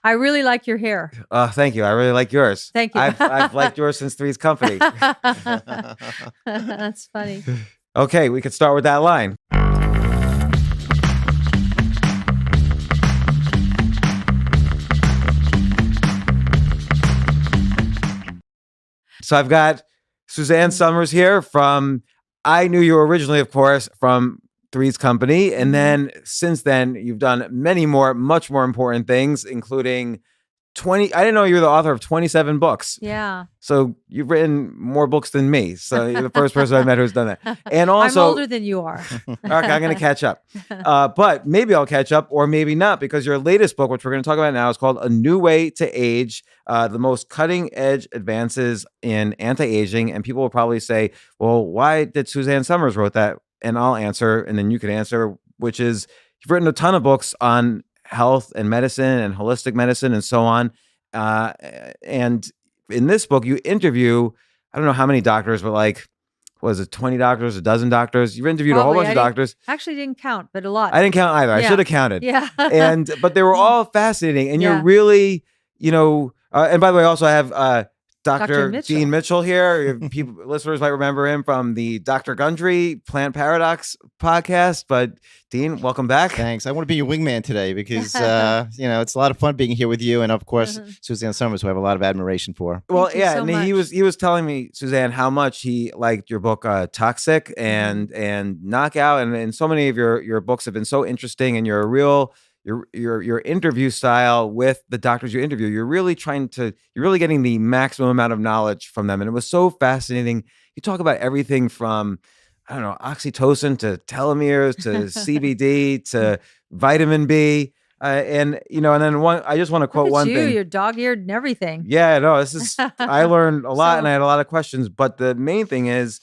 I really like your hair. Thank you. I really like yours. Thank you. I've liked yours since Three's Company. That's funny. Okay, we could start with that line. So I've got Suzanne Somers here from, I knew you originally, of course, from Three's Company. And then since then, you've done many more, much more important things, including 20. I didn't know you were the author of 27 books. Yeah. So you've written more books than me. So you're the first person I met who's done that. And also, I'm older than you are. Okay, I'm going to catch up. But maybe I'll catch up or maybe not, because your latest book, which we're going to talk about now, is called A New Way to Age, the most cutting edge advances in anti-aging. And people will probably say, well, why did Suzanne Somers wrote that? And I'll answer, and then you can answer, which is you've written a ton of books on health and medicine and holistic medicine and so on. And in this book, you interview, I don't know how many doctors, but like, was it 20 doctors, a dozen doctors? You've interviewed a whole bunch of doctors. Actually didn't count, but a lot. I didn't count either. I should have counted. Yeah. But they were all fascinating. And you're really, and by the way, also I have Dr. Dean Mitchell here. Listeners might remember him from the Dr. Gundry Plant Paradox podcast. But Dean, welcome back. Thanks. I want to be your wingman today because it's a lot of fun being here with you, and of course Suzanne Somers, who I have a lot of admiration for. Well, and he was telling me, Suzanne, how much he liked your book Toxic and Knockout, and so many of your books have been so interesting, and you're a real. Your interview style with the doctors you interview, you're really getting the maximum amount of knowledge from them. And it was so fascinating. You talk about everything from, I don't know, oxytocin to telomeres to CBD to vitamin B. And then I just want to quote one thing. You're dog-eared and everything. Yeah, no, I learned a lot and I had a lot of questions. But the main thing is,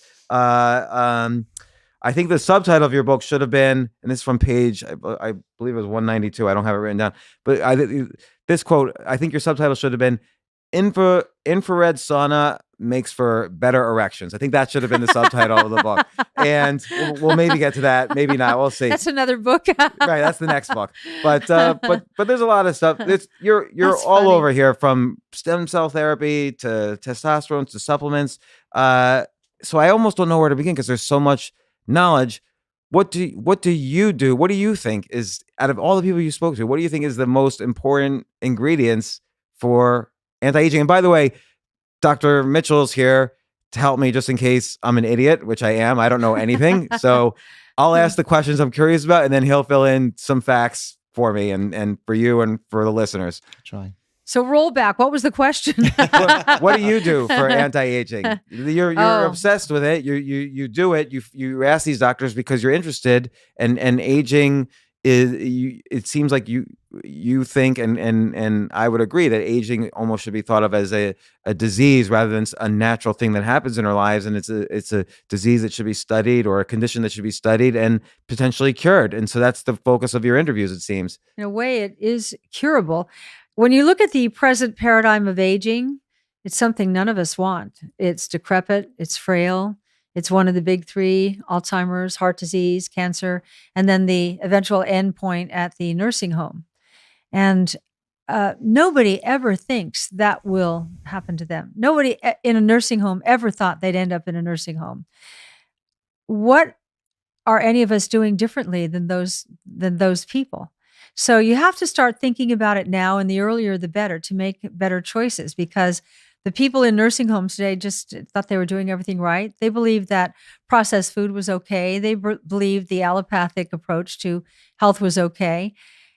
I think the subtitle of your book should have been, and this is from page, I believe it was 192. I don't have it written down, but this quote, I think your subtitle should have been infrared sauna makes for better erections. I think that should have been the subtitle of the book. And we'll maybe get to that. Maybe not. We'll see. That's another book. Right. That's the next book. But there's a lot of stuff. You're all funny. over here, from stem cell therapy to testosterone to supplements. So I almost don't know where to begin because there's so much knowledge. What do you do? What do you think is, out of all the people you spoke to, what do you think is the most important ingredients for anti-aging? And by the way, Dr. Mitchell's here to help me just in case I'm an idiot, which I am. I don't know anything. So I'll ask the questions I'm curious about, and then he'll fill in some facts for me and for you and for the listeners. Try. So roll back. What was the question? What do you do for anti-aging? You're obsessed with it. You do it. You ask these doctors because you're interested, and aging is. It seems like you think, and I would agree that aging almost should be thought of as a disease rather than a natural thing that happens in our lives, and it's a disease that should be studied, or a condition that should be studied and potentially cured. And so that's the focus of your interviews, it seems. In a way, it is curable. When you look at the present paradigm of aging, it's something none of us want. It's decrepit, it's frail, it's one of the big three: Alzheimer's, heart disease, cancer, and then the eventual end point at the nursing home. And nobody ever thinks that will happen to them. Nobody in a nursing home ever thought they'd end up in a nursing home. What are any of us doing differently than those people? So you have to start thinking about it now, and the earlier the better, to make better choices, because the people in nursing homes today just thought they were doing everything right. They believed that processed food was okay. They believed the allopathic approach to health was okay.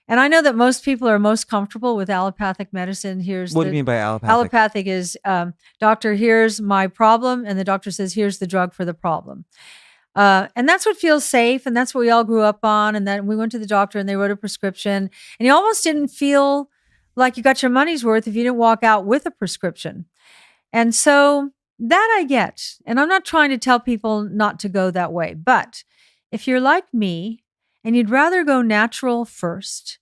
And I know that most people are most comfortable with allopathic medicine. What do you mean by allopathic? Allopathic is, doctor, here's my problem, and the doctor says, here's the drug for the problem. And that's what feels safe. And that's what we all grew up on. And then we went to the doctor and they wrote a prescription, and you almost didn't feel like you got your money's worth if you didn't walk out with a prescription. And so that I get, and I'm not trying to tell people not to go that way. But if you're like me and you'd rather go natural first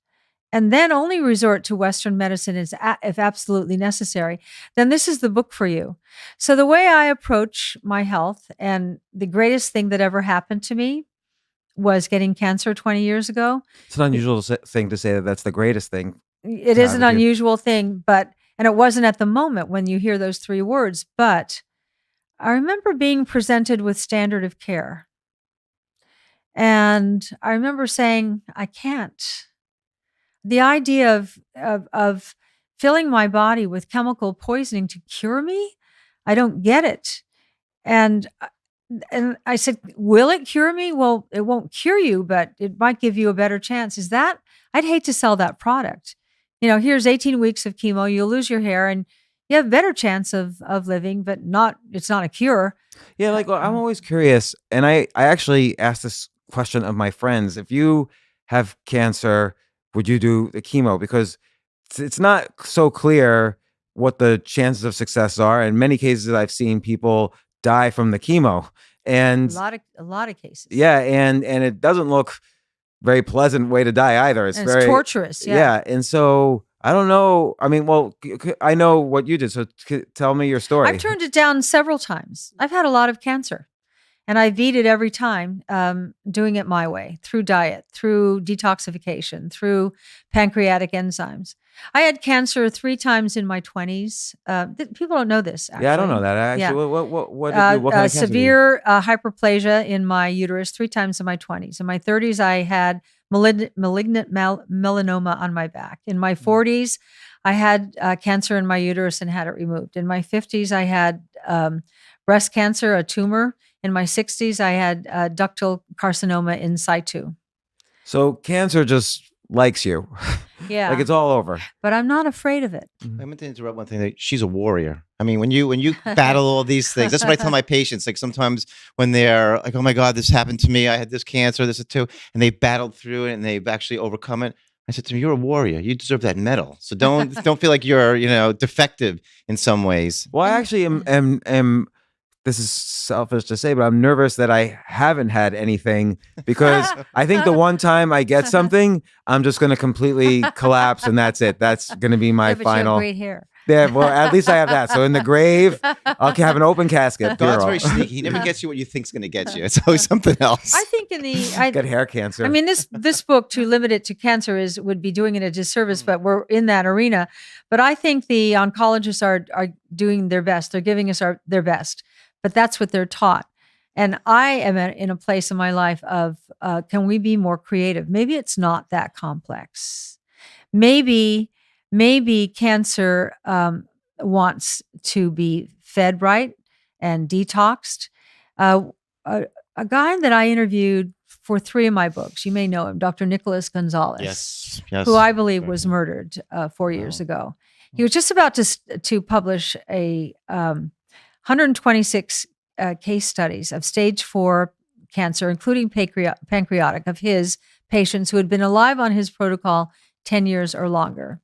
and then only resort to Western medicine if absolutely necessary, then this is the book for you. So the way I approach my health, and the greatest thing that ever happened to me was getting cancer 20 years ago. It's an unusual thing to say that that's the greatest thing. it is an unusual thing, and it wasn't at the moment when you hear those 3 words, but I remember being presented with standard of care. And I remember saying, I can't. The idea of filling my body with chemical poisoning to cure me, I don't get it. And I said, will it cure me? Well, it won't cure you, but it might give you a better chance. I'd hate to sell that product. Here's 18 weeks of chemo, you'll lose your hair and you have a better chance of living, but it's not a cure. Yeah, I'm always curious. And I actually asked this question of my friends. If you have cancer, would you do the chemo? Because it's not so clear what the chances of success are. In many cases, I've seen people die from the chemo, and a lot of cases. Yeah, and it doesn't look very pleasant way to die either. It's very torturous. Yeah, and so I don't know. I mean, well, I know what you did, so tell me your story. I've turned it down several times. I've had a lot of cancer. And I beat it every time, doing it my way, through diet, through detoxification, through pancreatic enzymes. I had cancer 3 times in my 20s. People don't know this, actually. Yeah, I don't know that. Actually, Yeah. What kind of cancer? Severe hyperplasia in my uterus 3 times in my 20s. In my 30s, I had malignant melanoma on my back. In my 40s, I had cancer in my uterus and had it removed. In my 50s, I had breast cancer, a tumor. In my 60s, I had ductal carcinoma in situ. So cancer just likes you. Yeah. Like it's all over. But I'm not afraid of it. I meant to interrupt one thing. She's a warrior. I mean, when you battle all these things, that's what I tell my patients. Like sometimes when they're like, oh my God, this happened to me. I had this cancer, this too. And they battled through it and they've actually overcome it. I said to them, you're a warrior. You deserve that medal. So don't feel like you're, defective in some ways. Well, I actually am this is selfish to say, but I'm nervous that I haven't had anything, because I think the one time I get something, I'm just going to completely collapse and that's it. That's going to be my final. You have great hair. Yeah, well, at least I have that. So in the grave, I'll have an open casket. God's very sneaky. He never gets you what you think's going to get you. It's always something else. I think get hair cancer. I mean, this book, to limit it to cancer, would be doing it a disservice, but we're in that arena. But I think the oncologists are doing their best. They're giving us their best. But that's what they're taught. And I am in a place in my life of, can we be more creative? Maybe it's not that complex. Maybe cancer wants to be fed right and detoxed. A guy that I interviewed for 3 of my books, you may know him, Dr. Nicholas Gonzalez, yes. who I believe was murdered 4 years ago. He was just about to publish a 126 case studies of stage 4 cancer, including pancreatic, of his patients who had been alive on his protocol 10 years or longer.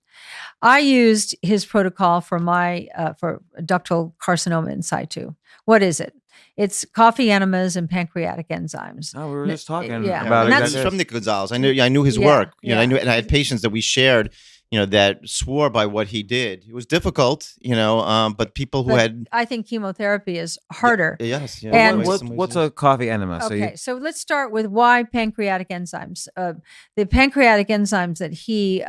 I used his protocol for my for ductal carcinoma in situ. What is it? It's coffee enemas and pancreatic enzymes. Oh, we were just talking Yeah. about And it. that's from Nick Gonzalez. I knew his work. I knew, and I had patients that we shared, that swore by what he did. It was difficult, but people who had. I think chemotherapy is harder. Yes. Yeah, And what's a coffee enema? Okay, so let's start with why pancreatic enzymes. The pancreatic enzymes that he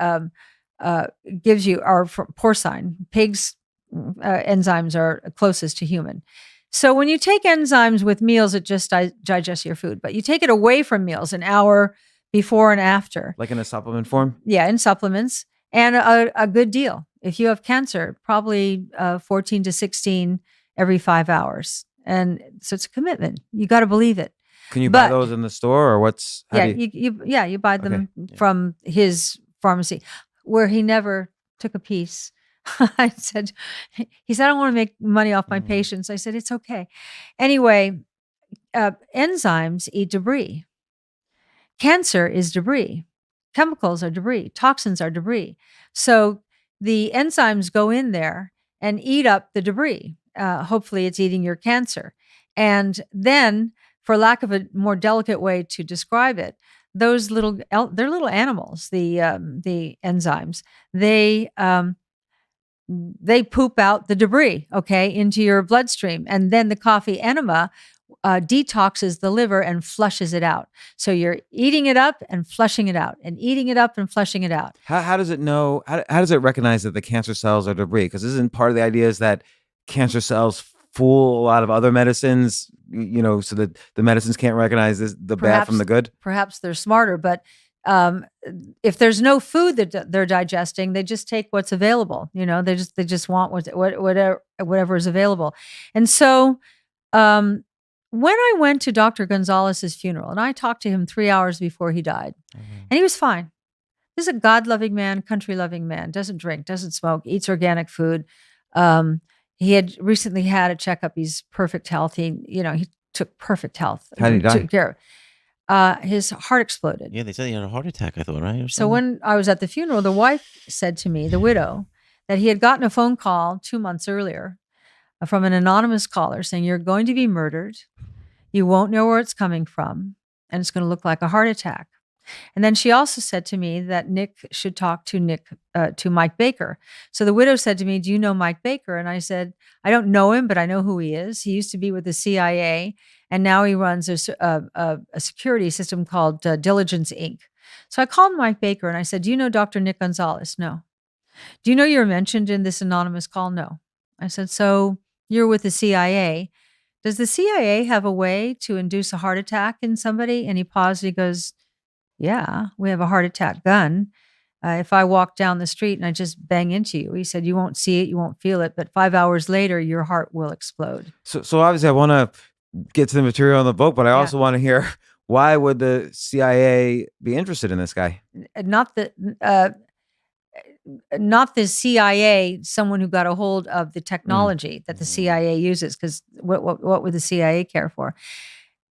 gives you are from porcine. Pigs' enzymes are closest to human. So when you take enzymes with meals, it just digests your food. But you take it away from meals an hour before and after. Like in a supplement form? Yeah, in supplements. And a good deal. If you have cancer, probably 14 to 16 every 5 hours. And so it's a commitment. You got to believe it. Can you buy those in the store, or what's? You buy them from his pharmacy, where he never took a piece. He said, I don't want to make money off my patients. I said, it's okay. Anyway, enzymes eat debris. Cancer is debris. Chemicals are debris. Toxins are debris. So the enzymes go in there and eat up the debris. Hopefully it's eating your cancer. And then, for lack of a more delicate way to describe it, those they're little animals, the enzymes, they poop out the debris, into your bloodstream. And then the coffee enema detoxes the liver and flushes it out. So you're eating it up and flushing it out, and eating it up and flushing it out. How does it know? How does it recognize that the cancer cells are debris? Because isn't part of the idea is that cancer cells fool a lot of other medicines, so that the medicines can't recognize the bad from the good? Perhaps they're smarter, but if there's no food that they're digesting, they just take what's available. They just want whatever is available. And so when I went to Dr. Gonzalez's funeral, and I talked to him 3 hours before he died, and he was fine. This is a God-loving man, country-loving man, doesn't drink, doesn't smoke, eats organic food. He had recently had a checkup. He's perfect health. He took perfect health. How did he die? Took care. His heart exploded. Yeah, they said he had a heart attack, I thought, right? So when I was at the funeral, the wife said to me, the widow, that he had gotten a phone call 2 months earlier from an anonymous caller saying, "You're going to be murdered. You won't know where it's coming from, and it's going to look like a heart attack." And then she also said to me that Nick should talk to Mike Baker. So the widow said to me, "Do you know Mike Baker?" And I said, "I don't know him, but I know who he is. He used to be with the CIA, and now he runs a security system called Diligence Inc." So I called Mike Baker and I said, "Do you know Dr. Nick Gonzalez?" "No." "Do you know you're mentioned in this anonymous call?" "No." I said, "So you're with the CIA. Does the CIA have a way to induce a heart attack in somebody?" And he paused. He goes, "Yeah, we have a heart attack gun. If I walk down the street and I just bang into you," he said, "you won't see it, you won't feel it, but 5 hours later, your heart will explode." So obviously I want to get to the material in the book, but I also want to hear, why would the CIA be interested in this guy? Not the CIA, someone who got a hold of the technology that the CIA uses, because what would the CIA care for?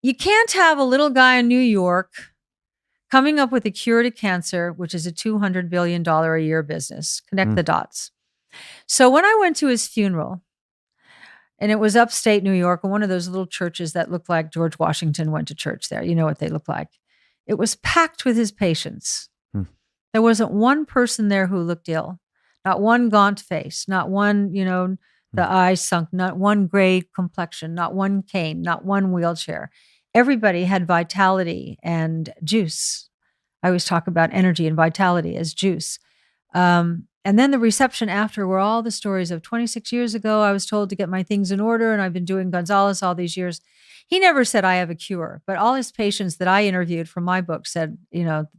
You can't have a little guy in New York coming up with a cure to cancer, which is a $200 billion a year business. Connect the dots. So when I went to his funeral, and it was upstate New York, in one of those little churches that looked like George Washington went to church there. You know what they look like. It was packed with his patients. There wasn't one person there who looked ill. Not one gaunt face, not one, the eyes sunk, not one gray complexion, not one cane, not one wheelchair. Everybody had vitality and juice. I always talk about energy and vitality as juice. And then the reception after were all the stories of 26 years ago, I was told to get my things in order, and I've been doing Gonzalez all these years. He never said, "I have a cure," but all his patients that I interviewed from my book said,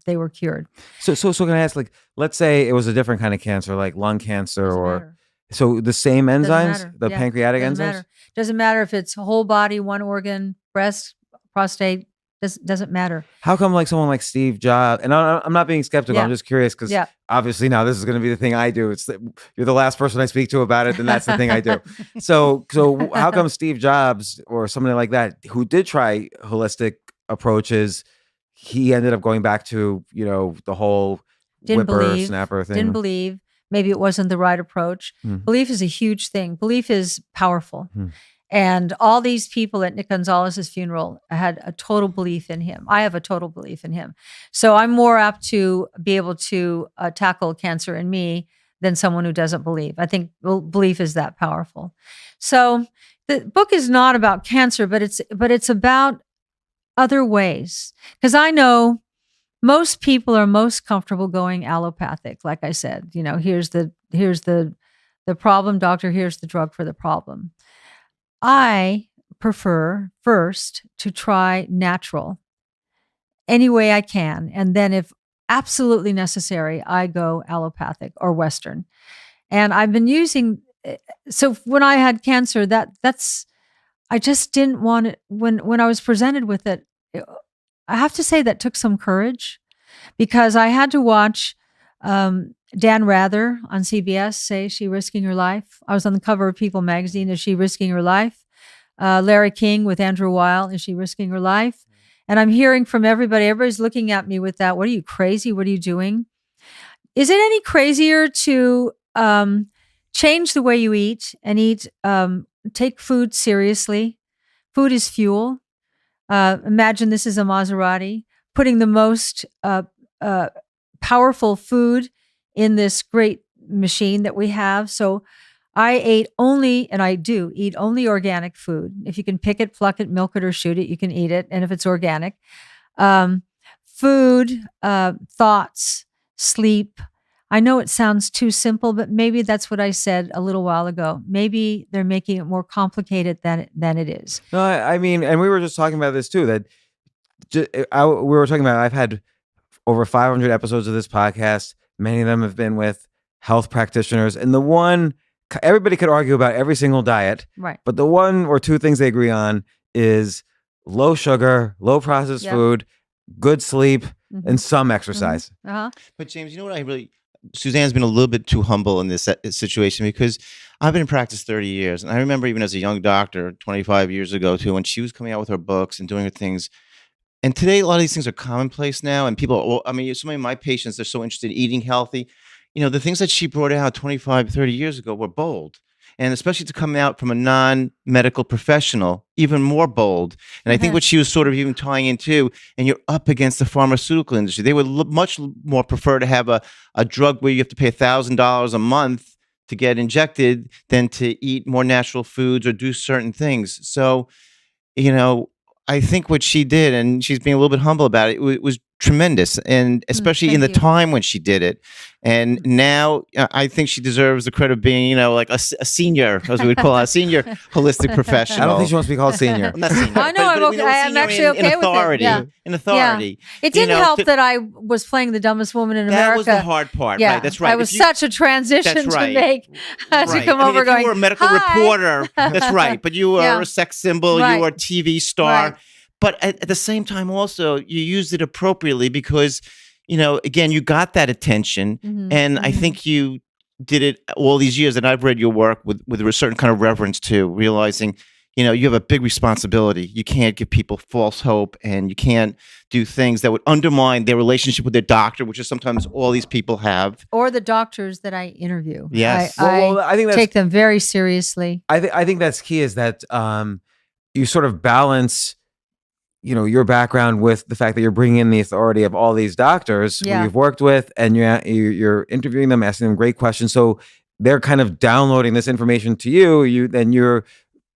they were cured. So can I ask, let's say it was a different kind of cancer, like lung cancer, Matter. So the same enzymes, Matter. the pancreatic Doesn't enzymes? matter. Doesn't matter if it's whole body, one organ, breast, prostate, doesn't matter. How come someone like Steve Jobs, and I'm not being skeptical, I'm just curious, because obviously now this is going to be the thing I do. You're the last person I speak to about it, then that's the thing I do. So how come Steve Jobs or somebody like that who did try holistic approaches, he ended up going back to, the whole snapper thing? Didn't believe. Maybe it wasn't the right approach. Belief is a huge thing. Belief is powerful. And all these people at Nick Gonzalez's funeral had a total belief in him. I have a total belief in him. So I'm more apt to be able to tackle cancer in me than someone who doesn't believe. I think belief is that powerful. So the book is not about cancer, but it's about other ways. Because I know most people are most comfortable going allopathic. Like I said, here's the problem, doctor, here's the drug for the problem. I prefer first to try natural any way I can. And then if absolutely necessary, I go allopathic or Western. And I've been using, so when I had cancer, I just didn't want it. When I was presented with it, I have to say that took some courage, because I had to watch Dan Rather on CBS say, "Is she risking her life?" I was on the cover of People magazine. "Is she risking her life?" Larry King with Andrew Weil. "Is she risking her life?" And I'm hearing from everybody. Everybody's looking at me with that. "What are you, crazy? What are you doing?" Is it any crazier to change the way you eat and take food seriously? Food is fuel. Imagine this is a Maserati, putting the most powerful food in this great machine that we have. So I ate only, and I do eat only organic food. If you can pick it, pluck it, milk it, or shoot it, you can eat it. And if it's organic, food, thoughts, sleep. I know it sounds too simple, but maybe that's what I said a little while ago. Maybe they're making it more complicated than it is. No, I mean, and we were just talking about this too, that we were talking about, I've had over 500 episodes of this podcast. Many of them have been with health practitioners. And the one, everybody could argue about every single diet, Right. but the one or two things they agree on is low sugar, low processed food, good sleep, and some exercise. But James, you know what Suzanne's been a little bit too humble in this situation, because I've been in practice 30 years. And I remember even as a young doctor 25 years ago too, when she was coming out with her books and doing her things. And today, a lot of these things are commonplace now. And people, I mean, so many of my patients, they're so interested in eating healthy. You know, the things that she brought out 25, 30 years ago were bold. And especially to come out from a non-medical professional, even more bold. And I think what she was sort of even tying into, and you're up against the pharmaceutical industry. They would much more prefer to have a drug where you have to pay $1,000 a month to get injected than to eat more natural foods or do certain things. So, you know, I think what she did, and she's being a little bit humble about it, was tremendous, and especially in the time when she did it. And now I think she deserves the credit of being, you know, like a senior, as we would call it, a senior holistic professional. I don't think she wants to be called senior. Not senior. I know, I'm actually okay with it. Yeah. In authority. It didn't help that I was playing the dumbest woman in America. That was the hard part. Yeah, right. That's right. I was such a transition to make to come over if going, you were a medical "Hi." reporter, that's right. But you were a sex symbol. You were a TV star. Right. But at the same time, also, you used it appropriately because, you know, again, you got that attention. And I think you did it all these years. And I've read your work with a certain kind of reverence too, realizing, you know, you have a big responsibility. You can't give people false hope, and you can't do things that would undermine their relationship with their doctor, which is sometimes all these people have. Or the doctors that I interview. Yes. I think that's, take them very seriously. I think that's key, is that you sort of balance, you know, your background with the fact that you're bringing in the authority of all these doctors who you've worked with, and you're interviewing them, asking them great questions. So they're kind of downloading this information to you. Then you're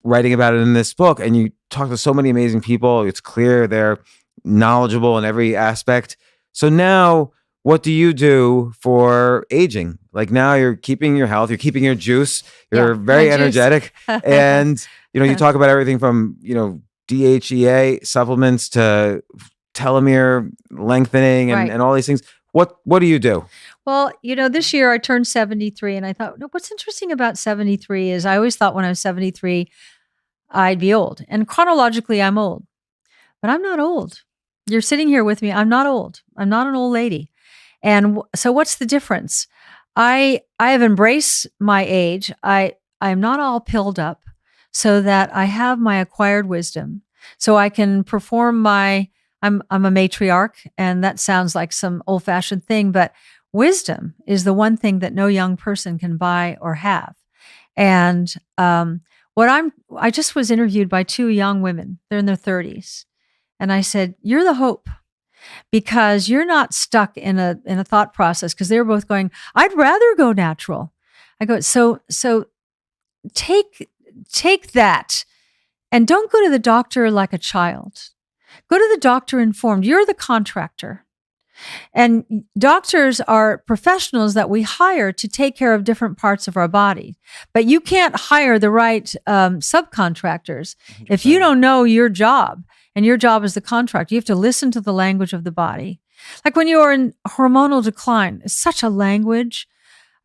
writing about it in this book, and you talk to so many amazing people. It's clear they're knowledgeable in every aspect. So now, what do you do for aging? Like, now you're keeping your health, you're keeping your juice, you're very energetic, and you know, you talk about everything from, you know, DHEA supplements to telomere lengthening and all these things. What do you do? Well, you know, this year I turned 73, and I thought, no, what's interesting about 73 is I always thought when I was 73, I'd be old. And chronologically, I'm old. But I'm not old. You're sitting here with me. I'm not old. I'm not an old lady. And so what's the difference? I have embraced my age. I'm not all pilled up, so that I have my acquired wisdom, so I can perform I'm a matriarch, and that sounds like some old-fashioned thing, but wisdom is the one thing that no young person can buy or have. And I just was interviewed by two young women. They're in their 30s. And I said, you're the hope, because you're not stuck in a thought process, because they were both going, I'd rather go natural. I go, so take that, and don't go to the doctor like a child. Go to the doctor informed. You're the contractor. And doctors are professionals that we hire to take care of different parts of our body. But you can't hire the right subcontractors 100%. If you don't know your job, and your job is the contractor. You have to listen to the language of the body. Like when you are in hormonal decline, it's such a language.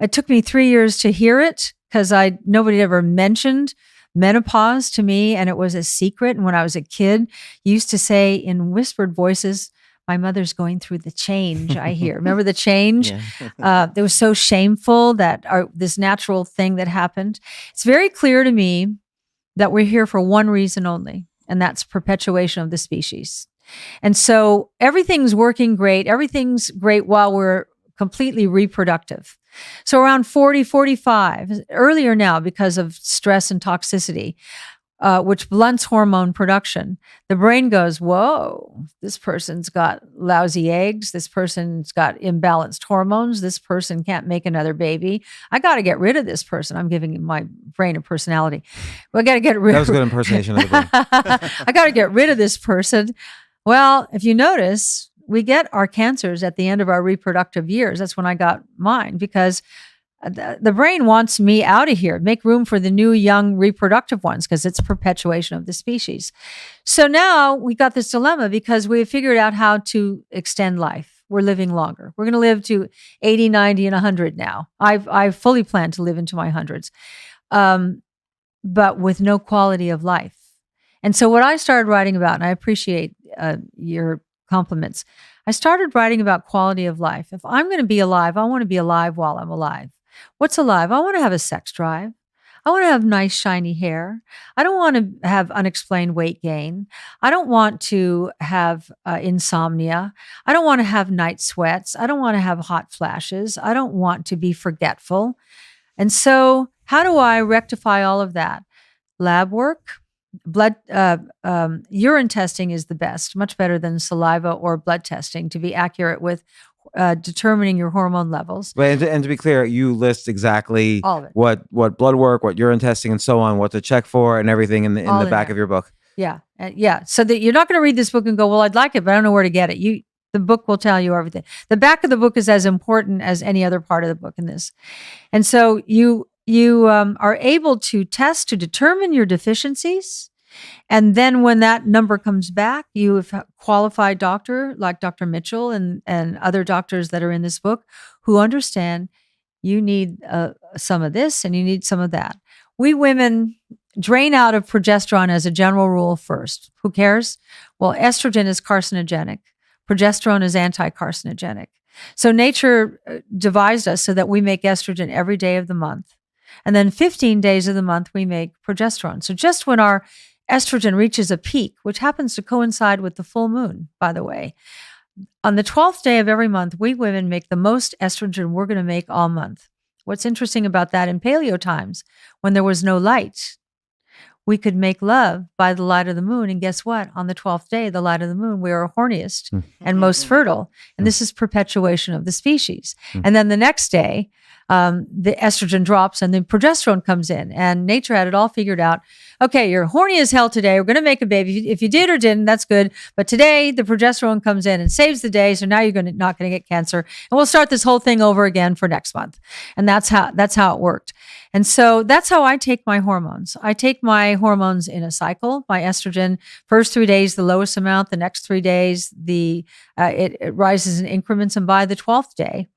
It took me 3 years to hear it, because nobody ever mentioned menopause to me, and it was a secret. And when I was a kid, you used to say in whispered voices, my mother's going through the change, I hear. Remember the change? Yeah. It was so shameful, that this natural thing that happened. It's very clear to me that we're here for one reason only, and that's perpetuation of the species. And so everything's working great. Everything's great while we're completely reproductive. So around 40, 45, earlier now because of stress and toxicity, which blunts hormone production. The brain goes, whoa, this person's got lousy eggs. This person's got imbalanced hormones. This person can't make another baby. I got to get rid of this person. I'm giving my brain a personality. Well, I got to get rid That was a good impersonation of the brain. I got to get rid of this person. Well, if you notice, we get our cancers at the end of our reproductive years. That's when I got mine, because the brain wants me out of here, make room for the new young reproductive ones, because it's perpetuation of the species. So now we got this dilemma because we have figured out how to extend life. We're living longer. We're going to live to 80, 90, and 100 now. I fully plan to live into my hundreds, but with no quality of life. And so what I started writing about, and I appreciate your compliments, I started writing about quality of life. If I'm going to be alive, I want to be alive while I'm alive. What's alive? I want to have a sex drive. I want to have nice, shiny hair. I don't want to have unexplained weight gain. I don't want to have insomnia. I don't want to have night sweats. I don't want to have hot flashes. I don't want to be forgetful. And so how do I rectify all of that? Lab work, blood, urine testing is the best, much better than saliva or blood testing to be accurate with determining your hormone levels. But and to be clear, you list exactly All of it. what blood work, what urine testing, and so on, what to check for, and everything in the back of your book. Yeah, yeah. So that you're not going to read this book and go, "Well, I'd like it, but I don't know where to get it." The book will tell you everything. The back of the book is as important as any other part of the book in this, and so you are able to test to determine your deficiencies. And then when that number comes back, you have a qualified doctor like Dr. Mitchell and other doctors that are in this book who understand you need some of this and you need some of that. We women drain out of progesterone as a general rule first. Who cares? Well, estrogen is carcinogenic. Progesterone is anti-carcinogenic. So nature devised us so that we make estrogen every day of the month. And then 15 days of the month, we make progesterone. So just when our estrogen reaches a peak, which happens to coincide with the full moon, by the way, on the 12th day of every month, we women make the most estrogen we're going to make all month. What's interesting about that, in paleo times, when there was no light, we could make love by the light of the moon. And guess what? On the 12th day, the light of the moon, we are horniest and most fertile. And this is perpetuation of the species. And then the next day, the estrogen drops and the progesterone comes in, and nature had it all figured out. Okay, you're horny as hell today. We're going to make a baby. If you did or didn't, that's good. But today the progesterone comes in and saves the day. So now you're not going to get cancer, and we'll start this whole thing over again for next month. And that's how it worked. And so that's how I take my hormones. I take my hormones in a cycle. My estrogen, first 3 days, the lowest amount. The next 3 days, it rises in increments. And by the 12th day,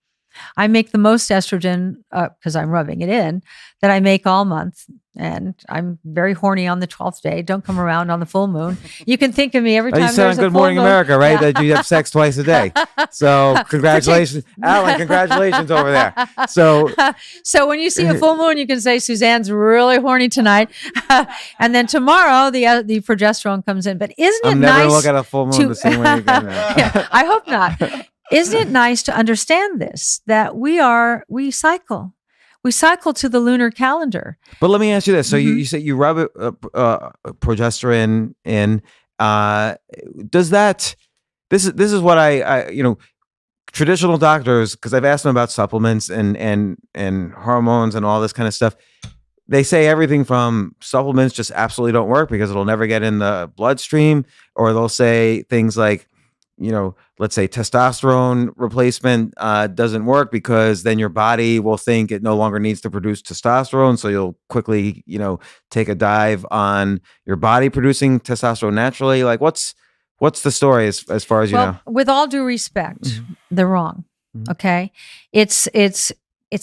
I make the most estrogen, because I'm rubbing it in, that I make all month. And I'm very horny on the 12th day. Don't come around on the full moon. You can think of me every time You there's sound a Good full Morning moon. America, right? Yeah. That you have sex twice a day. So congratulations, Alan. Congratulations over there. So when you see a full moon, you can say Suzanne's really horny tonight. And then tomorrow, the progesterone comes in. But isn't it I'm nice? never going to look at a full moon the same way again. Yeah, I hope not. Isn't it nice to understand this, that we cycle? We cycle to the lunar calendar. But let me ask you this. So you say you rub progesterone in. Does that, this is what I traditional doctors, because I've asked them about supplements and hormones and all this kind of stuff. They say everything from supplements just absolutely don't work because it'll never get in the bloodstream, or they'll say things like, let's say testosterone replacement doesn't work because then your body will think it no longer needs to produce testosterone. So you'll quickly, take a dive on your body producing testosterone naturally. Like what's the story as far as you know? With all due respect, they're wrong. Okay. It's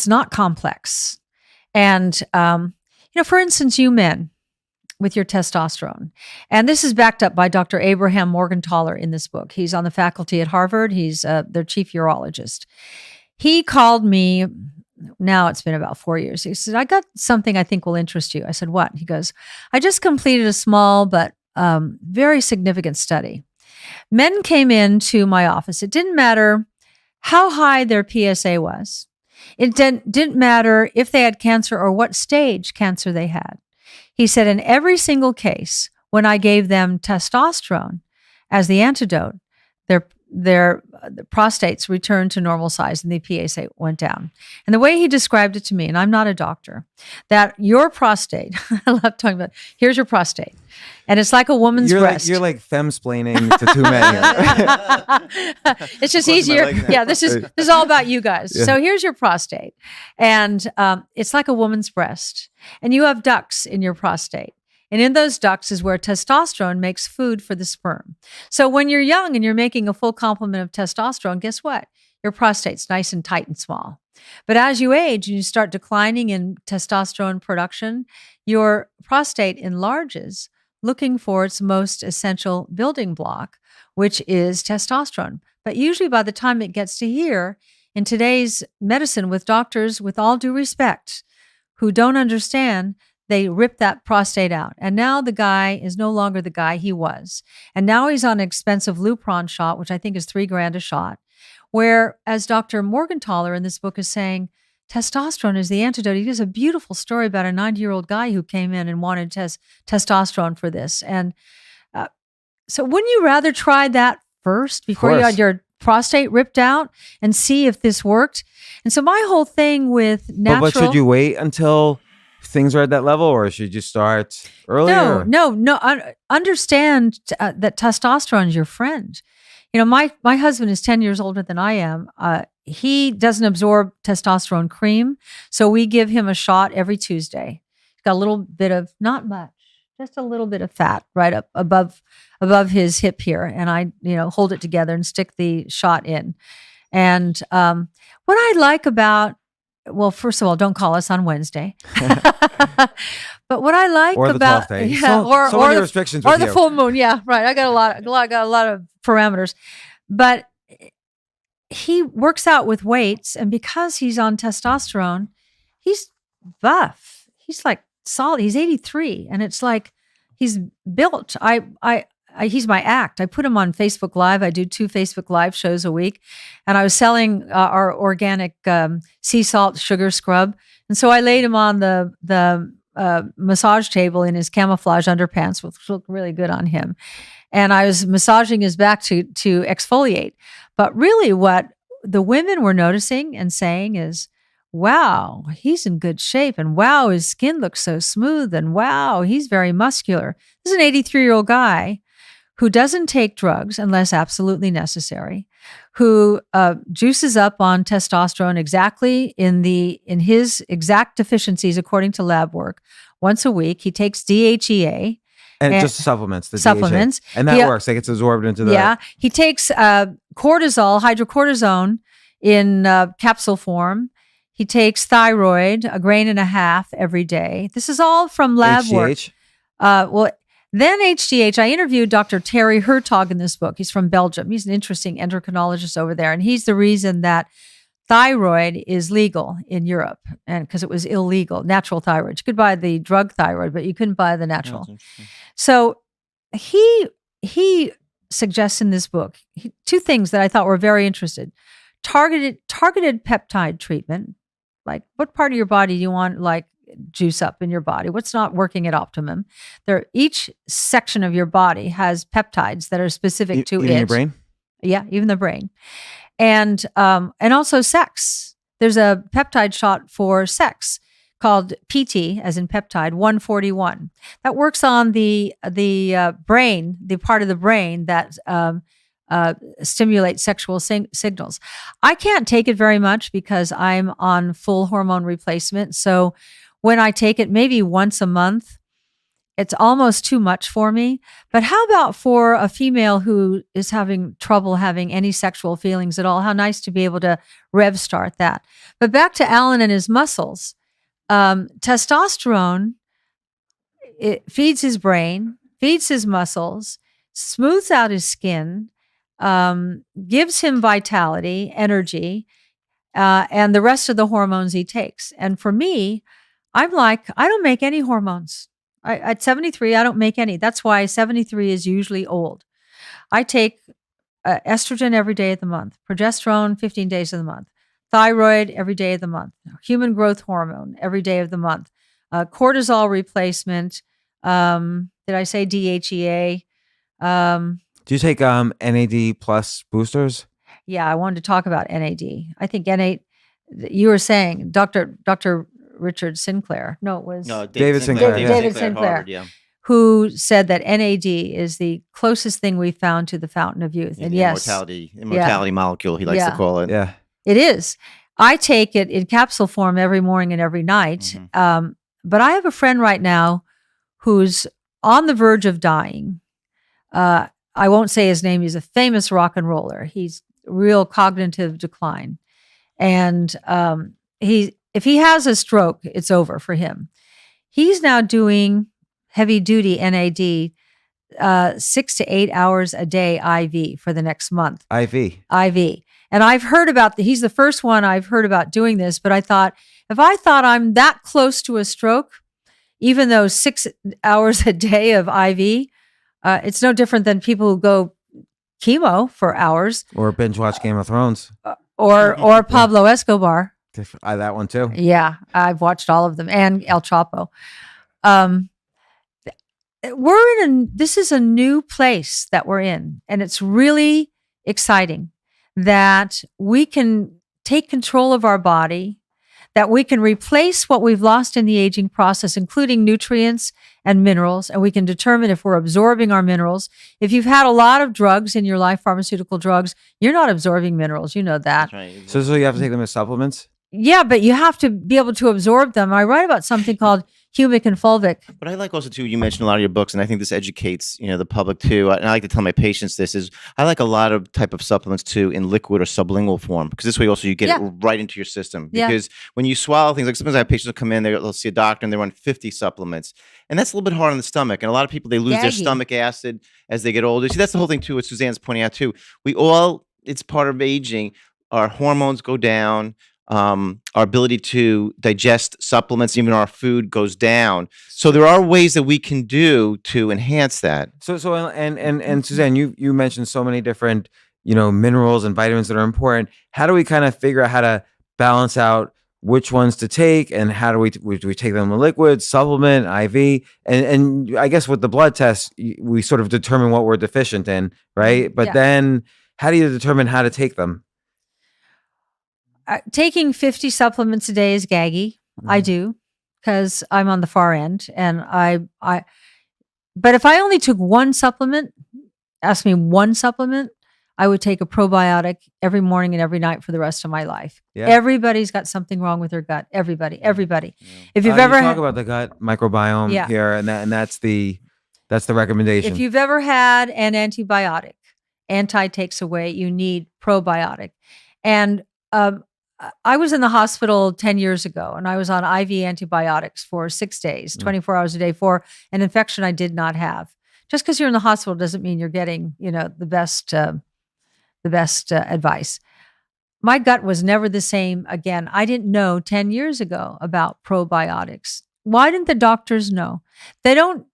not complex. And, for instance, you men, with your testosterone. And this is backed up by Dr. Abraham Morgentaler in this book. He's on the faculty at Harvard. He's their chief urologist. He called me, now it's been about 4 years. He said, I got something I think will interest you. I said, what? He goes, I just completed a small but very significant study. Men came into my office. It didn't matter how high their PSA was. It didn't matter if they had cancer or what stage cancer they had. He said, in every single case, when I gave them testosterone as the antidote, their prostates returned to normal size and the PSA went down. And the way he described it to me, and I'm not a doctor, that your prostate, I love talking about, here's your prostate. And it's like a woman's breast. You're like femsplaining to too many. It's just easier. Yeah, this is all about you guys. Yeah. So here's your prostate. And it's like a woman's breast. And you have ducts in your prostate. And in those ducts is where testosterone makes food for the sperm. So when you're young and you're making a full complement of testosterone, guess what? Your prostate's nice and tight and small. But as you age and you start declining in testosterone production, your prostate enlarges, looking for its most essential building block, which is testosterone. But usually by the time it gets to here, in today's medicine with doctors, with all due respect, who don't understand, they rip that prostate out. And now the guy is no longer the guy he was. And now he's on an expensive Lupron shot, which I think is $3,000 a shot, where, as Dr. Morgenthaler in this book is saying, testosterone is the antidote. He gives a beautiful story about a 90-year-old guy who came in and wanted testosterone for this. And so wouldn't you rather try that first before you had your prostate ripped out and see if this worked? And so my whole thing with natural... But should you wait until things are at that level, or should you start earlier? No. Understand that testosterone is your friend. You know, my husband is 10 years older than I am. He doesn't absorb testosterone cream, so we give him a shot every Tuesday. He's got a little bit of, not much, just a little bit of fat right up above his hip here, and I, hold it together and stick the shot in. And what I like about, well, first of all, don't call us on Wednesday. But what I like or the about 12th day. Yeah, so many restrictions with or the full moon, yeah, right. I got a lot of parameters, but he works out with weights, and because he's on testosterone, he's buff. He's like solid. He's 83, and it's like he's built. He's my act. I put him on Facebook Live. I do 2 Facebook Live shows a week. And I was selling our organic sea salt sugar scrub. And so I laid him on the massage table in his camouflage underpants, which looked really good on him. And I was massaging his back to exfoliate. But really what the women were noticing and saying is, wow, he's in good shape. And wow, his skin looks so smooth. And wow, he's very muscular. This is an 83-year-old guy who doesn't take drugs unless absolutely necessary, who juices up on testosterone exactly in his exact deficiencies according to lab work once a week. He takes DHEA. And just supplements. Supplements. DHA. And that works. It gets absorbed into the... Yeah. He takes cortisol, hydrocortisone in capsule form. He takes thyroid, 1.5 grams every day. This is all from lab HGH? work. Then HGH, I interviewed Dr. Terry Hertog in this book. He's from Belgium. He's an interesting endocrinologist over there. And he's the reason that thyroid is legal in Europe, and because it was illegal, natural thyroid. You could buy the drug thyroid, but you couldn't buy the natural. So he suggests in this book 2 things that I thought were very interesting. Targeted peptide treatment, like what part of your body do you want juice up in your body? What's not working at optimum? Each section of your body has peptides that are specific to it. Even your brain? Yeah, even the brain. And also sex. There's a peptide shot for sex called PT, as in peptide 141. That works on the brain, the part of the brain that stimulates sexual signals. I can't take it very much because I'm on full hormone replacement. So when I take it maybe once a month, it's almost too much for me. But how about for a female who is having trouble having any sexual feelings at all? How nice to be able to rev start that. But back to Alan and his muscles. Testosterone, it feeds his brain, feeds his muscles, smooths out his skin, gives him vitality, energy, and the rest of the hormones he takes. And for me, I'm like, I don't make any hormones. At 73, I don't make any. That's why 73 is usually old. I take estrogen every day of the month, progesterone 15 days of the month, thyroid every day of the month, human growth hormone every day of the month, cortisol replacement. Did I say DHEA? Do you take NAD plus boosters? Yeah, I wanted to talk about NAD. I think NAD. You were saying Dr. Richard Sinclair. No, it was David Sinclair. David at Sinclair. Harvard, yeah. Who said that NAD is the closest thing we found to the fountain of youth. And The yes, immortality molecule, he likes to call it. Yeah. it is. I take it in capsule form every morning and every night. But I have a friend right now who's on the verge of dying. I won't say his name. He's a famous rock and roller. He's real cognitive decline. And if he has a stroke, it's over for him. He's now doing heavy duty NAD 6 to 8 hours a day IV for the next month. IV. And I've heard about he's the first one I've heard about doing this, but I thought, if I thought I'm that close to a stroke, even though 6 hours a day of IV, it's no different than people who go chemo for hours. Or binge watch Game of Thrones. Or Pablo Escobar. That one too. Yeah, I've watched all of them, and El Chapo. This is a new place that we're in, and it's really exciting that we can take control of our body, that we can replace what we've lost in the aging process, including nutrients and minerals, and we can determine if we're absorbing our minerals. If you've had a lot of drugs in your life, pharmaceutical drugs, you're not absorbing minerals. You know that. That's right. So you have to take them as supplements? Yeah, but you have to be able to absorb them. I write about something called Humic and Folvic. But I like also too, you mentioned a lot of your books, and I think this educates, the public too. And I like to tell my patients this is, I like a lot of type of supplements too in liquid or sublingual form, because this way also you get it right into your system. Because when you swallow things, like sometimes I have patients who come in, they'll see a doctor and they run 50 supplements. And that's a little bit hard on the stomach. And a lot of people, they lose their stomach acid as they get older. See, that's the whole thing too, what Suzanne's pointing out too. It's part of aging. Our hormones go down. Our ability to digest supplements, even our food, goes down. So there are ways that we can do to enhance that. And Suzanne, you mentioned so many different, minerals and vitamins that are important. How do we kind of figure out how to balance out which ones to take, and how do we take them in liquid, supplement, IV, and I guess with the blood test, we sort of determine what we're deficient in, right? But then how do you determine how to take them? Taking 50 supplements a day is gaggy. I do, because I'm on the far end, and but if I only took one supplement, ask me one supplement, I would take a probiotic every morning and every night for the rest of my life. Yeah. Everybody's got something wrong with their gut. Everybody. Yeah. If you've ever talk about the gut microbiome here, and that's the recommendation. If you've ever had an antibiotic, anti takes away, you need probiotic. And I was in the hospital 10 years ago, and I was on IV antibiotics for 6 days, 24 hours a day, for an infection I did not have. Just because you're in the hospital doesn't mean you're getting, the best advice. My gut was never the same again. I didn't know 10 years ago about probiotics. Why didn't the doctors know? They don't.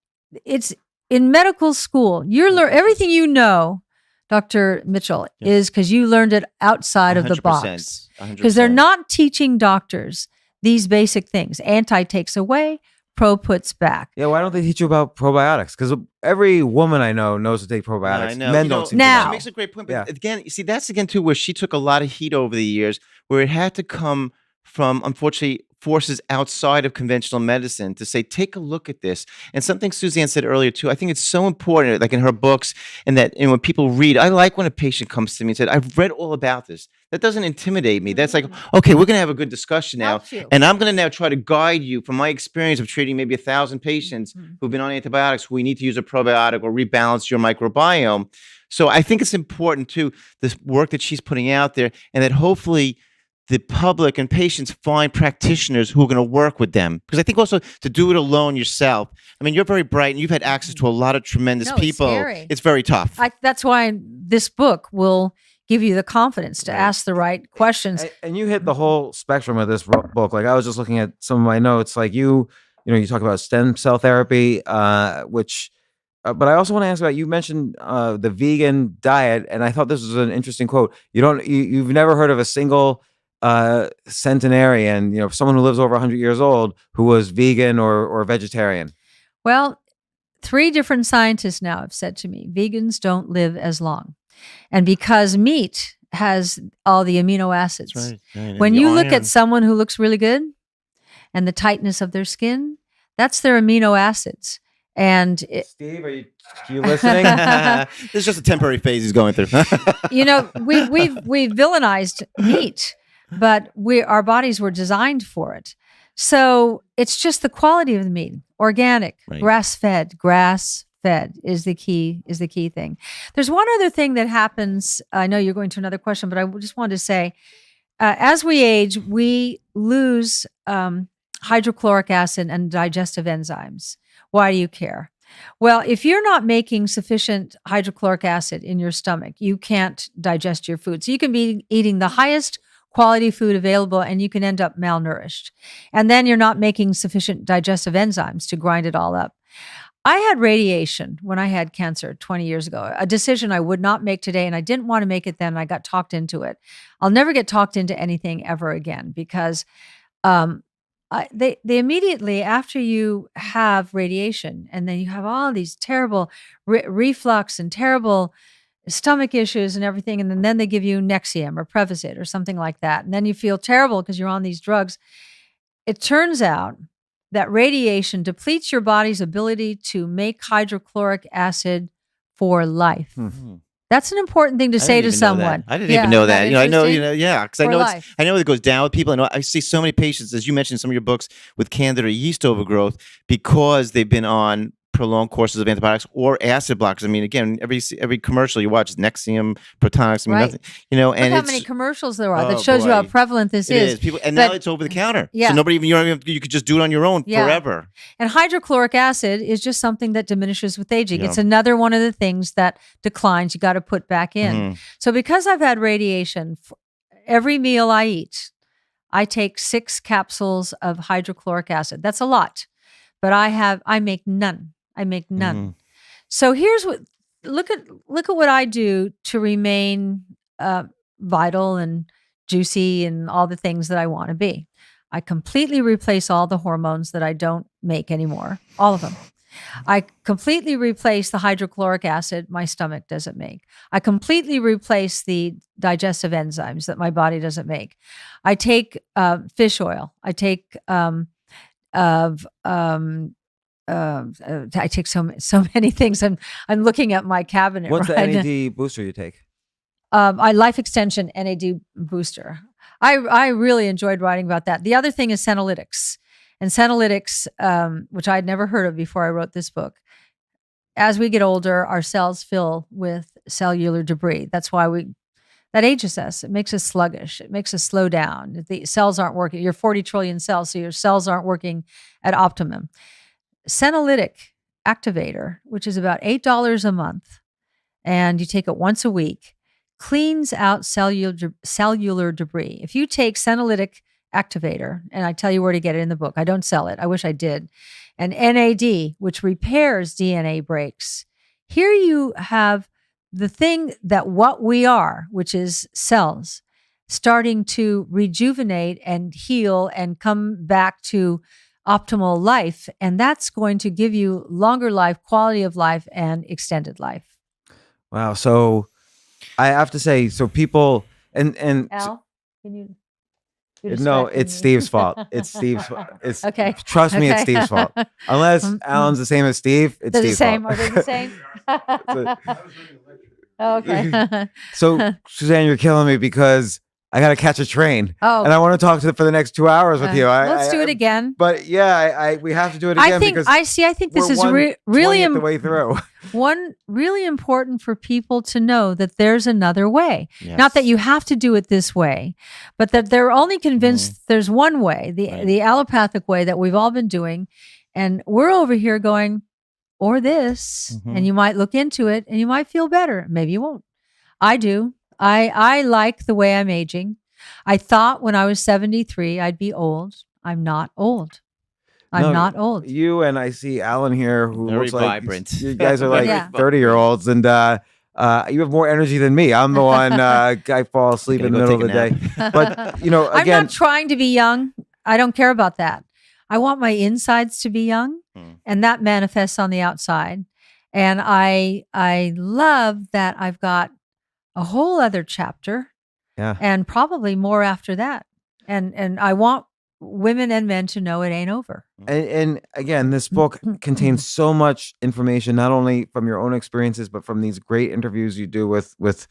It's in medical school. You learn everything you know, Dr. Mitchell, is because you learned it outside of the box. Because they're not teaching doctors these basic things. Anti takes away, pro puts back. Yeah, why don't they teach you about probiotics? Because every woman I know knows to take probiotics. I know. Men don't seem to. She makes a great point. But again, see, that's again too where she took a lot of heat over the years, where it had to come from, unfortunately, forces outside of conventional medicine to say, take a look at this. And something Suzanne said earlier too, I think it's so important, like in her books, and that when people read, I like when a patient comes to me and said, I've read all about this. That doesn't intimidate me. That's like, okay, we're going to have a good discussion now. And I'm going to now try to guide you from my experience of treating maybe 1,000 patients who've been on antibiotics, who we need to use a probiotic or rebalance your microbiome. So I think it's important too, this work that she's putting out there, and that hopefully the public and patients find practitioners who are going to work with them. Because I think also to do it alone yourself, I mean, you're very bright and you've had access to a lot of tremendous people. It's very tough. That's why this book will give you the confidence to ask the right questions. And you hit the whole spectrum of this book. Like I was just looking at some of my notes, like you talk about stem cell therapy, which, but I also want to ask about, you mentioned the vegan diet. And I thought this was an interesting quote. You've never heard of a single centenarian, someone who lives over 100 years old who was vegan or vegetarian? Well, 3 different scientists now have said to me, vegans don't live as long. And because meat has all the amino acids. That's right. When And you the look iron. at someone who looks really good and the tightness of their skin, that's their amino acids. And Steve, are you listening? This is just a temporary phase he's going through. we've villainized meat, but our bodies were designed for it. So it's just the quality of the meat, organic, Right. grass fed is the key thing. There's one other thing that happens. I know you're going to another question, but I just wanted to say, as we age, we lose hydrochloric acid and digestive enzymes. Why do you care? Well, if you're not making sufficient hydrochloric acid in your stomach, you can't digest your food. So you can be eating the highest quality food available and you can end up malnourished. And then you're not making sufficient digestive enzymes to grind it all up. I had radiation when I had cancer 20 years ago, a decision I would not make today, and I didn't want to make it then, and I got talked into it. I'll never get talked into anything ever again because they immediately, after you have radiation, and then you have all these terrible reflux and terrible stomach issues and everything, and then they give you Nexium or Prevacid or something like that, and then you feel terrible because you're on these drugs. It turns out that radiation depletes your body's ability to make hydrochloric acid for life. Mm-hmm. That's an important thing to say to someone. I didn't even know that. Isn't that I know, interesting? because I know it goes down with people. I see so many patients, as you mentioned in some of your books, with Candid or yeast overgrowth because they've been on prolonged courses of antibiotics or acid blockers. I mean, again, every commercial you watch is Nexium, Protonix. I mean, nothing, and Look how it's many commercials there are that Oh, shows you how boy. prevalent this it is. is. People, and But- now it's over the counter. Yeah. So nobody even you could just do it on your own forever. And hydrochloric acid is just something that diminishes with aging. Yeah. It's another one of the things that declines. You got to put back in. Mhm. So because I've had radiation, every meal I eat, I take 6 capsules of hydrochloric acid. That's a lot, but I make none. Mhm. So here's look at what I do to remain vital and juicy and all the things that I want to be. I completely replace all the hormones that I don't make anymore, all of them. I completely replace the hydrochloric acid my stomach doesn't make. I completely replace the digestive enzymes that my body doesn't make. I take fish oil. I take I take so many things. I'm looking at my cabinet. What's right the now. NAD booster you take? I Life Extension NAD booster. I really enjoyed writing about that. The other thing is senolytics. And senolytics, which I'd never heard of before I wrote this book. As we get older, our cells fill with cellular debris. That's why that ages us. It makes us sluggish. It makes us slow down. The cells aren't working. You're 40 trillion cells, so your cells aren't working at optimum. Senolytic activator, which is about $8 a month, and you take it once a week, cleans out cellular debris. If you take senolytic activator, and I tell you where to get it in the book, I don't sell it. I wish I did. And NAD, which repairs DNA breaks. Here you have the thing that what we are, which is cells, starting to rejuvenate and heal and come back to optimal life. And that's going to give you longer life, quality of life, and extended life. Wow. So I have to say, so people and Al, can you? no, it's Steve's fault. It's Steve's fault. It's Okay. Trust me, it's Okay. Steve's fault. Unless Alan's the same as Steve, it's They're the Steve's same. fault. Are they the same? Okay. So Suzanne, you're killing me because I got to catch a train, Oh, and I want to talk for the next 2 hours with you. let's do it again. But yeah, we have to do it again I think because I think this we're is really 1/20th the way through. one really important for people to know that there's another way. Yes. Not that you have to do it this way, but that they're only convinced there's one way, the allopathic way that we've all been doing, and we're over here going, or this, and you might look into it and you might feel better. Maybe you won't. I do. I like the way I'm aging. I thought when I was 73 I'd be old. I'm not old. I'm not old. You and I see Alan here who Very looks like vibrant. you guys are like Yeah. 30-year-olds, and You have more energy than me. I'm the one I fall asleep in the middle of the day. But I'm again, not trying to be young. I don't care about that. I want my insides to be young, and that manifests on the outside. And I love that I've got a whole other chapter, and probably more after that. And I want women and men to know it ain't over. And again, this book contains so much information, not only from your own experiences, but from these great interviews you do with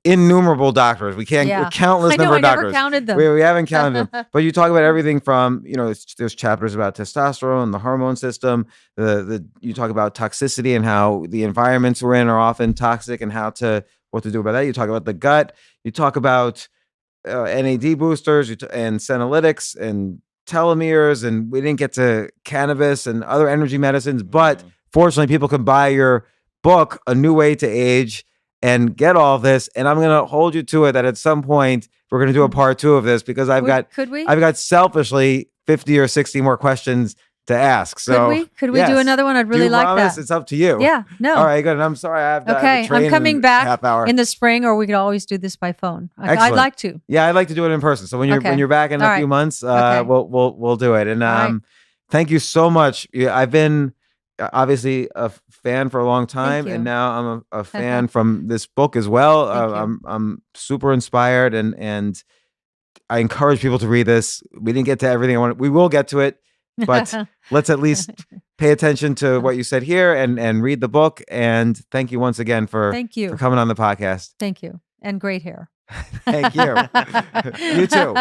innumerable doctors. We can't countless number of doctors. I never counted them. We haven't counted them. But you talk about everything from, there's chapters about testosterone, the hormone system, you talk about toxicity and how the environments we're in are often toxic and what to do about that. You talk about the gut. You talk about NAD boosters and senolytics and telomeres, and we didn't get to cannabis and other energy medicines, but fortunately people can buy your book, A New Way to Age, and get all this. And I'm going to hold you to it that at some point we're going to do a part 2 of this, because I've got selfishly 50 or 60 more questions to ask. So could we do another one? I'd really like that. It's up to you. Yeah, no. All right, good. And I'm sorry I have to train I'm coming in back half hour. in the spring, or we could always do this by phone. I'd like to. Yeah, I'd like to do it in person. So when you're back in a few months, we'll do it. And thank you so much. I've been obviously a fan for a long time, and now I'm a fan from this book as well. I'm super inspired, and I encourage people to read this. We didn't get to everything I wanted. We will get to it. But let's at least pay attention to what you said here and read the book. And thank you once again for coming on the podcast. Thank you. And great hair. Thank you. You too.